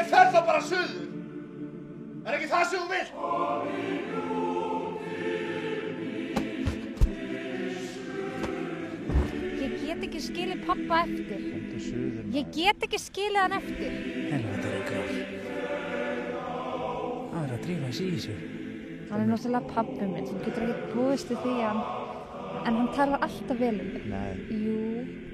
ferð þá bara suður. Er ekki það sem þú vilt? Ég get ekki skilið pappa eftir. Ég get ekki skilið hann eftir. Helvita ruglar. Hann er að drífa sig í sig. Hann er náttúrulega pabbi minn, þú getur ekki búist við því að en hann talar alltaf vel um þig. Nei. Jú.